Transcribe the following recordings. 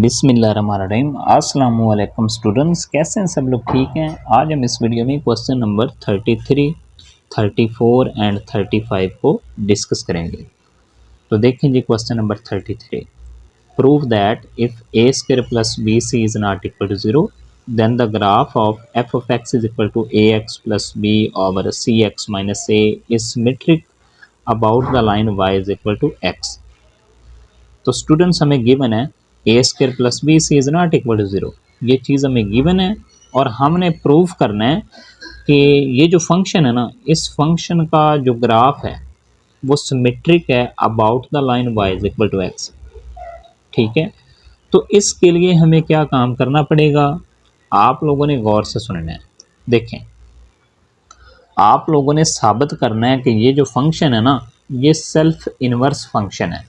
बिस्मिल्लाहिर्रहमानिर्रहीम। अस्सलाम वालेकुम स्टूडेंट्स, कैसे हैं सब लोग? ठीक हैं। आज हम इस वीडियो में क्वेश्चन नंबर 33, 34 एंड 35 को डिस्कस करेंगे। तो देखें जी, question number 33, prove that if a square plus b c is not equal to 0 then the graph of f of x is equal to a x plus b over c x minus a is symmetric about the line y is equal to x. तो students हमें given है a square plus b c is not equal to 0, ये चीज़ हमें given है और हमने prove करना है कि ये जो फंक्शन है ना, इस फंक्शन का जो ग्राफ है वो सिमेट्रिक है about the line y is equal to x. ठीक है, तो इसके लिए हमें क्या काम करना पड़ेगा, आप लोगों ने गौर से सुनना है। देखें, आप लोगों ने साबित करना है कि ये जो फंक्शन है ना, ये सेल्फ इन्वर्स फंक्शन है।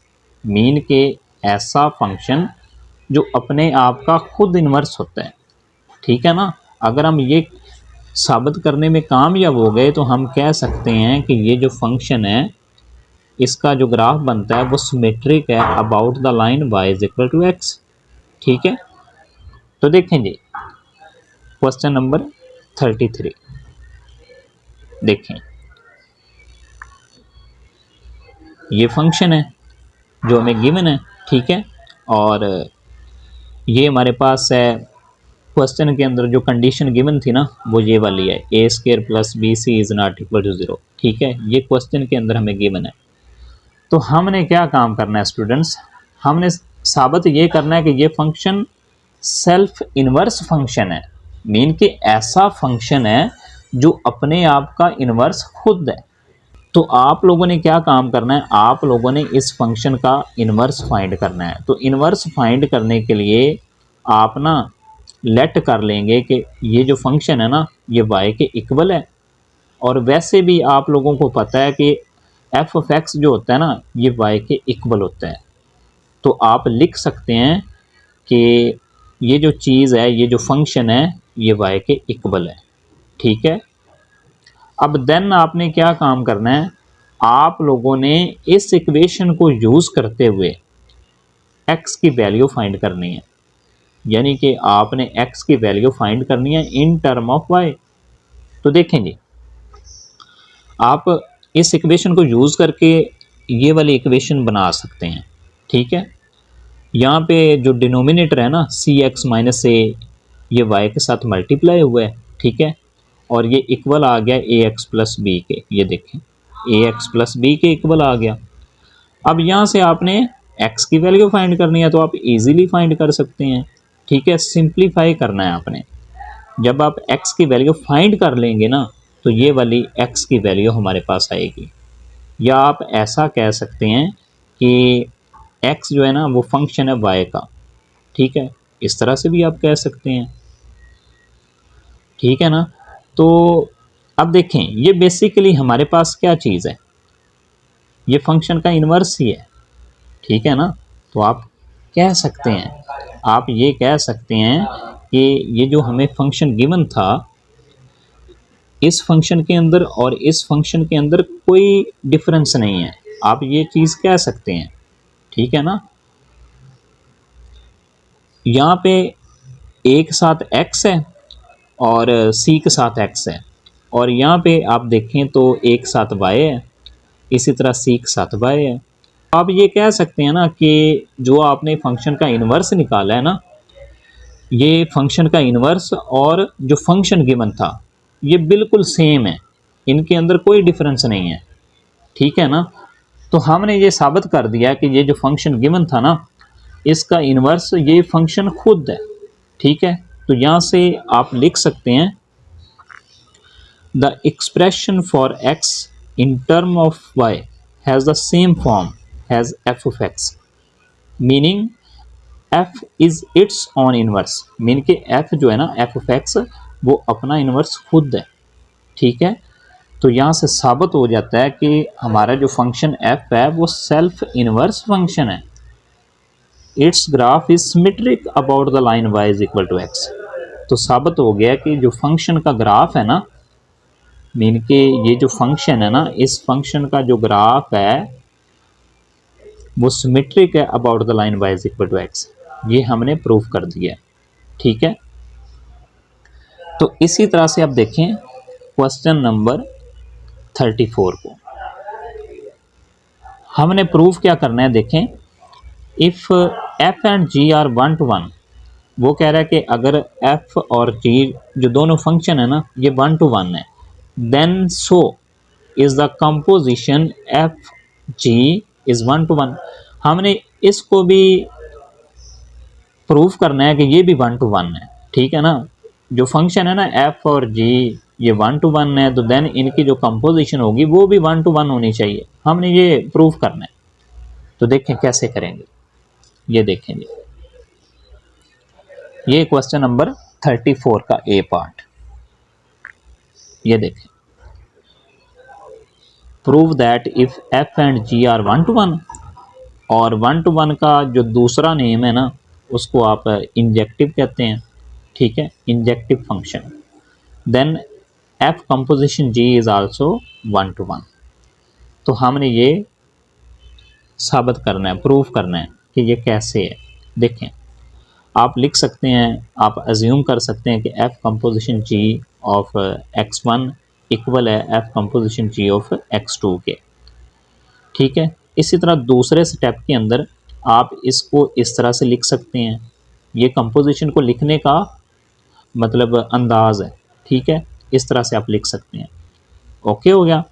मीन के ऐसा फंक्शन जो अपने आप का खुद इन्वर्स होता है। ठीक है ना। अगर हम ये साबित करने में कामयाब हो गए तो हम कह सकते हैं कि ये जो फंक्शन है इसका जो ग्राफ बनता है वो सिमेट्रिक है about the line y is equal to x. ठीक है, तो देखें जी, क्वेश्चन नंबर 33 देखें, ये फंक्शन है जो हमें गिवन है। ठीक है, और ये हमारे पास है क्वेश्चन के अंदर जो कंडीशन गिवन थी ना, वो ये वाली है, a square plus b c is not equal to 0। ठीक है, ये क्वेश्चन के अंदर हमें गिवन है। तो हमने क्या काम करना है स्टूडेंट्स, हमने साबित ये करना है कि ये फंक्शन सेल्फ इन्वर्स फंक्शन है। मीन कि ऐसा फंक्शन है जो अपने आप का इन्वर्स खुद है। तो आप लोगों ने क्या काम करना है, आप लोगों ने इस फंक्शन का इन्वर्स फाइंड करना है। तो इन्वर्स फाइंड करने के लिए आप ना लेट कर लेंगे कि ये जो फंक्शन है ना, ये y के इक्वल है। और वैसे भी आप लोगों को पता है कि एफ ऑफ एक्स जो होता है ना, ये y के इक्वल होता है। तो आप लिख सकते हैं कि ये जो चीज़ है, ये जो फंक्शन है, ये y के इक्वल है। ठीक है, अब देन आपने क्या काम करना है, आप लोगों ने इस इक्वेशन को यूज़ करते हुए x की वैल्यू फाइंड करनी है। यानी कि आपने x की वैल्यू फाइंड करनी है इन टर्म ऑफ y। तो देखें जी, आप इस इक्वेशन को यूज़ करके ये वाली इक्वेशन बना सकते हैं। ठीक है, यहाँ पे जो डिनोमिनेटर है ना, सी एक्स माइनस ए, ये y के साथ मल्टीप्लाई हुआ है। ठीक है, और ये इक्वल आ गया ए एक्स प्लस बी के। ये देखें, ए एक्स प्लस बी के इक्वल आ गया। अब यहाँ से आपने x की वैल्यू फाइंड करनी है तो आप इजीली फाइंड कर सकते हैं। ठीक है, सिंप्लीफाई करना है आपने। जब आप x की वैल्यू फाइंड कर लेंगे ना, तो ये वाली x की वैल्यू हमारे पास आएगी। या आप ऐसा कह सकते हैं कि x जो है ना, वो फंक्शन है y का। ठीक है, इस तरह से भी आप कह सकते हैं। ठीक है ना। तो अब देखें, ये बेसिकली हमारे पास क्या चीज़ है, ये फंक्शन का इन्वर्स ही है। ठीक है ना। तो आप कह सकते हैं, आप ये कह सकते हैं कि ये जो हमें फंक्शन गिवन था, इस फंक्शन के अंदर और इस फंक्शन के अंदर कोई डिफरेंस नहीं है। आप ये चीज़ कह सकते हैं। ठीक है ना। यहाँ पे ए के साथ x है और c के साथ x है, और यहाँ पे आप देखें तो ए के साथ y है, इसी तरह c के साथ y है। आप ये कह सकते हैं ना कि जो आपने फंक्शन का इन्वर्स निकाला है ना, ये फंक्शन का इन्वर्स और जो फंक्शन गिवन था ये बिल्कुल सेम है, इनके अंदर कोई डिफरेंस नहीं है। ठीक है ना। तो हमने ये साबित कर दिया कि ये जो फंक्शन गिवन था ना, इसका इन्वर्स ये फंक्शन खुद है। ठीक है, तो यहाँ से आप लिख सकते हैं the expression for x in term of y has the same form has f of x, meaning f is it's on inverse. Mean के f जो है ना, f ऑफ x, वो अपना इनवर्स खुद है। ठीक है, तो यहाँ से साबित हो जाता है कि हमारा जो फंक्शन f है वो सेल्फ इनवर्स फंक्शन है। Its graph is symmetric about the line y is equal to x। तो साबित हो गया कि जो फंक्शन का ग्राफ है ना, मीन के ये जो फंक्शन है ना, इस फंक्शन का जो ग्राफ है वो सिमेट्रिक है about the line y is equal to x। ये हमने प्रूफ कर दिया, ठीक है। तो इसी तरह से आप देखें क्वेश्चन नंबर 34 को हमने प्रूफ क्या करना है। देखें, if f and g are 1 to 1, वो कह रहा है कि अगर एफ और जी जो दोनों फंक्शन है ना ये 1 to 1 है, then so is the composition f g is 1 to 1। हमने इसको भी प्रूफ करना है कि ये भी 1 to 1 है, ठीक है ना। जो फंक्शन है ना एफ और जी ये 1 to 1 है, तो देन इनकी जो कंपोजिशन होगी वो भी 1 to 1 होनी चाहिए। हमने ये प्रूफ करना है। तो देखें कैसे करेंगे, ये देखेंगे, ये क्वेश्चन नंबर 34 का ए पार्ट, ये देखें। Prove that if f and g are 1 to 1, और 1 to 1 का जो दूसरा नेम है ना उसको आप इंजेक्टिव कहते हैं, ठीक है, injective function. Then f composition g is also 1 to 1। तो हमने ये साबित करना है, प्रूफ करना है कि ये कैसे है। देखें, आप लिख सकते हैं, आप अज्यूम कर सकते हैं कि f composition g of x1 equal है f composition g of x2 के, ठीक है। इसी तरह दूसरे स्टेप के अंदर आप इसको इस तरह से लिख सकते हैं। ये कंपोजिशन को लिखने का मतलब अंदाज है, ठीक है, इस तरह से आप लिख सकते हैं। ओके हो गया।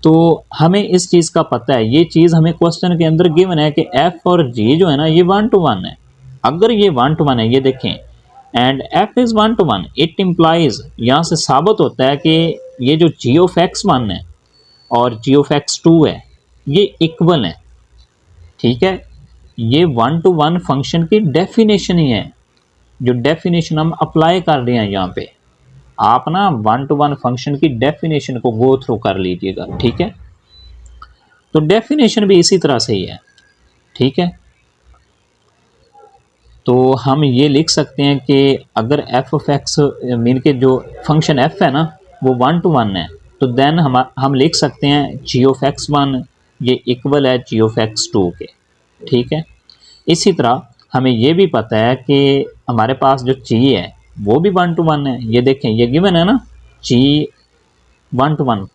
तो हमें इस चीज़ का पता है, ये चीज़ हमें क्वेश्चन के अंदर गिवन है कि एफ और जी जो है ना ये 1 to 1 है। अगर ये 1 to 1 है, ये देखें, and F is 1 to 1, it implies, यहाँ से साबित होता है कि ये जो जी ऑफ x1 है और जी ऑफ x2 है ये इक्वल है, ठीक है। ये 1 to 1 फंक्शन की डेफिनेशन ही है, जो डेफिनेशन हम अप्लाई कर रहे हैं यहाँ पे। आप ना 1 to 1 फंक्शन की डेफिनेशन को गो थ्रू कर लीजिएगा, ठीक है। तो डेफिनेशन भी इसी तरह से ही है, ठीक है। तो हम ये लिख सकते हैं कि अगर एफ ऑफ एक्स मीन के जो फंक्शन एफ है ना वो 1 to 1 है, तो देन हम लिख सकते हैं जी ऑफ x1 ये इक्वल है जी ऑफ x2 के, ठीक है। इसी तरह हमें ये भी पता है कि हमारे पास जो जी है वो भी 1 to 1 है। ये देखें, ये गिवन है ना जी 1 to 1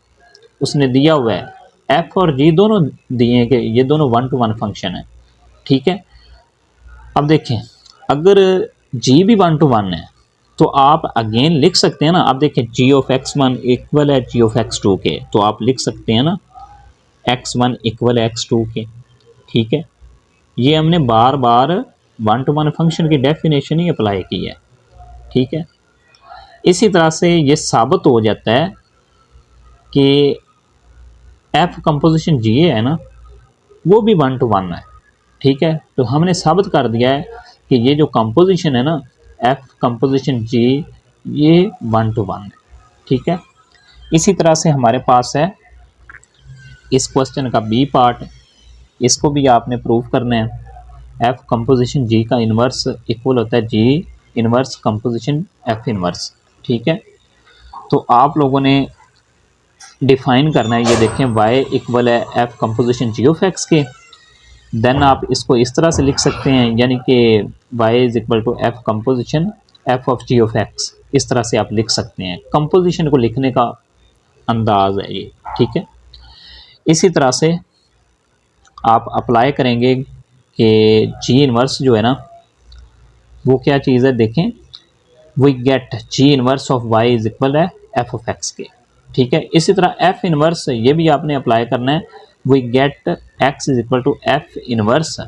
उसने दिया हुआ है, एफ और जी दोनों दिए हैं कि ये दोनों 1 to 1 फंक्शन है, ठीक है। अब देखें, अगर जी भी 1 to 1 है तो आप अगेन लिख सकते हैं ना। आप देखें जी ऑफ x1 इक्वल है जी ऑफ x2 के, तो आप लिख सकते हैं ना x1 इक्वल है x2 के, ठीक है। ये हमने बार बार 1 to 1 फंक्शन की डेफिनेशन ही अप्लाई की है, ठीक है। इसी तरह से ये साबित हो जाता है कि एफ कंपोजिशन जी है ना वो भी 1 to 1 है, ठीक है। तो हमने साबित कर दिया है कि ये जो कंपोजिशन है ना एफ कंपोजिशन जी ये 1 to 1 है, ठीक है। इसी तरह से हमारे पास है इस क्वेश्चन का बी पार्ट, इसको भी आपने प्रूव करना है। एफ कंपोजिशन जी का इन्वर्स इक्वल होता है जी इन्वर्स कंपोजिशन एफ इन्वर्स, ठीक है। तो आप लोगों ने डिफाइन करना है, ये देखें y इक्वल है f composition g of x के। देन आप इसको इस तरह से लिख सकते हैं, यानी कि y is equal to f composition f of g of x, इस तरह से आप लिख सकते हैं। कंपोजिशन को लिखने का अंदाज है ये, ठीक है। इसी तरह से आप अप्लाई करेंगे कि जी इनवर्स जो है ना वो क्या चीज़ है। देखें, we get g inverse of y is equal है एफ ऑफ एक्स के, ठीक है। इसी तरह एफ इनवर्स ये भी आपने अप्लाई करना है, we get x is equal to f inverse.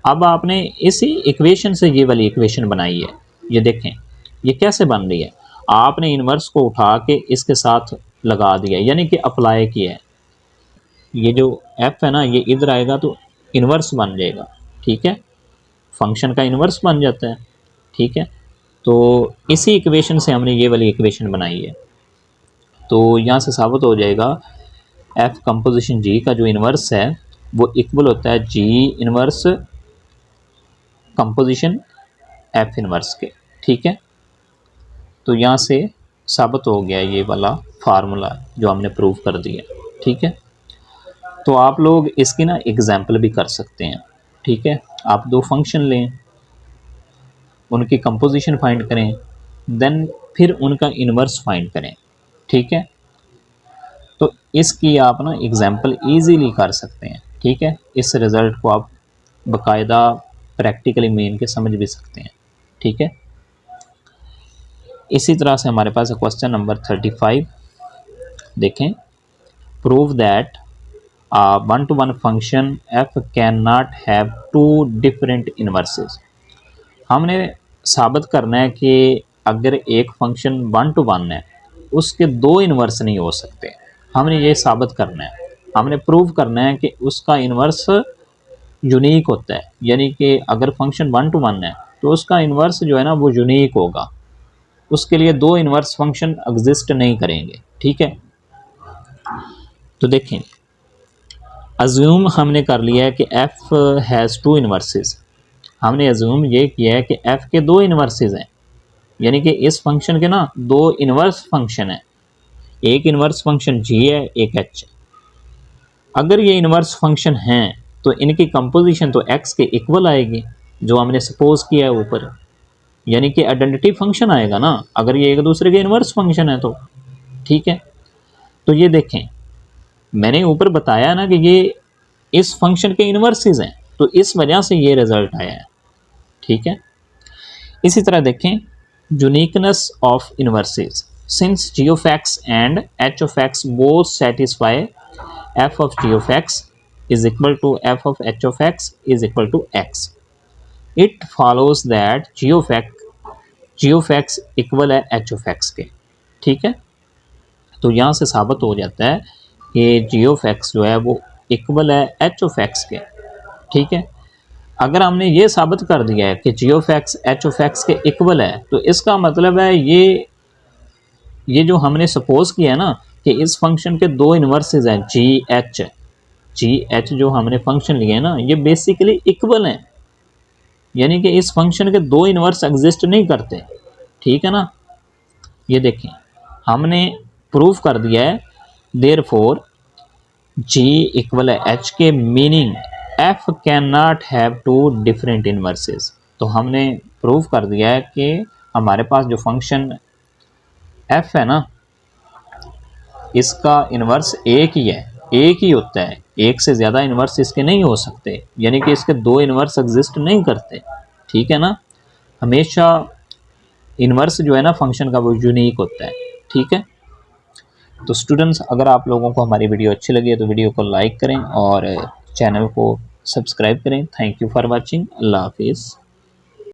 अब आपने इसी इक्वेशन से ये वाली इक्वेशन बनाई है, ये देखें ये कैसे बन रही है। आपने इनवर्स को उठा के इसके साथ लगा दिया, यानी कि अप्लाई किया है। ये जो f है ना ये इधर आएगा तो इनवर्स बन जाएगा, ठीक है, फंक्शन का इनवर्स बन जाता है, ठीक है। तो इसी इक्वेशन से हमने ये वाली इक्वेशन बनाई है। तो यहाँ से साबित हो जाएगा एफ कंपोजिशन जी का जो इन्वर्स है वो इक्वल होता है जी इन्वर्स कंपोजिशन एफ इन्वर्स के, ठीक है। तो यहाँ से साबित हो गया ये वाला फार्मूला जो हमने प्रूव कर दिया, ठीक है। तो आप लोग इसकी ना एग्जाम्पल भी कर सकते हैं, ठीक है। आप दो फंक्शन लें, उनकी कंपोजिशन फाइंड करें, देन फिर उनका इन्वर्स फाइंड करें। ठीक है, तो इसकी आप ना एग्जाम्पल ईजीली कर सकते हैं। ठीक है, इस रिज़ल्ट को आप बाकायदा प्रैक्टिकली मेन के समझ भी सकते हैं। ठीक है, इसी तरह से हमारे पास क्वेश्चन नंबर 35 देखें। Prove that one to one function f can not have two different inverses. हमने साबित करना है कि अगर एक फंक्शन वन टू वन है उसके दो इन्वर्स नहीं हो सकते। हमने ये साबित करना है, हमने प्रूव करना है कि उसका इन्वर्स यूनिक होता है, यानी कि अगर फंक्शन वन टू वन है तो उसका इन्वर्स जो है ना वो यूनिक होगा, उसके लिए दो इन्वर्स फंक्शन एग्जिस्ट नहीं करेंगे। ठीक है, तो देखें, अज्यूम हमने कर लिया है कि f हैज़ टू इन्वर्सेस। हमने अज्यूम ये किया है कि f के दो इन्वर्सेस हैं, यानी कि इस फंक्शन के ना दो इन्वर्स फंक्शन है, एक इन्वर्स फंक्शन g है, एक h है। अगर ये इन्वर्स फंक्शन हैं तो इनकी कंपोजिशन तो x के इक्वल आएगी, जो हमने सपोज किया है ऊपर, यानी कि आइडेंटिटी फंक्शन आएगा ना अगर ये एक दूसरे के इन्वर्स फंक्शन है तो। ठीक है, तो ये देखें, मैंने यूपर बताया ना कि ये इस फंक्शन के इन्वर्सेस हैं, तो इस वजह से ये रिजल्ट आया है। ठीक है, इसी तरह देखें, uniqueness of inverses. Since g of x and h of x both satisfy f of g of x is equal to f of h of x is equal to x, it follows that g of x equal है h of x के। ठीक है, तो यहाँ से साबित हो जाता है कि g of x जो है वो इक्वल है h of x के। ठीक है, अगर हमने ये साबित कर दिया है कि g of x h of x के इक्वल है, तो इसका मतलब है ये जो हमने सपोज किया है ना कि इस फंक्शन के दो इन्वर्सेस हैं जी एच जो हमने फंक्शन लिए हैं ना ये बेसिकली इक्वल हैं, यानी कि इस फंक्शन के दो इन्वर्स एग्जिस्ट नहीं करते। ठीक है ना, ये देखें, हमने प्रूफ कर दिया है देयरफॉर जी इक्वल है एच के, meaning f can not have two different inverses. तो हमने प्रूफ कर दिया है कि हमारे पास जो फंक्शन एफ है ना इसका इन्वर्स एक ही है, एक ही होता है, एक से ज़्यादा इन्वर्स इसके नहीं हो सकते, यानी कि इसके दो इन्वर्स एग्जिस्ट नहीं करते। ठीक है ना, हमेशा इन्वर्स जो है ना फंक्शन का वो यूनिक होता है। ठीक है, तो स्टूडेंट्स, अगर आप लोगों को हमारी वीडियो अच्छी लगी है तो वीडियो को लाइक करें और चैनल को सब्सक्राइब करें। Thank you for watching. अल्लाह हाफिज़।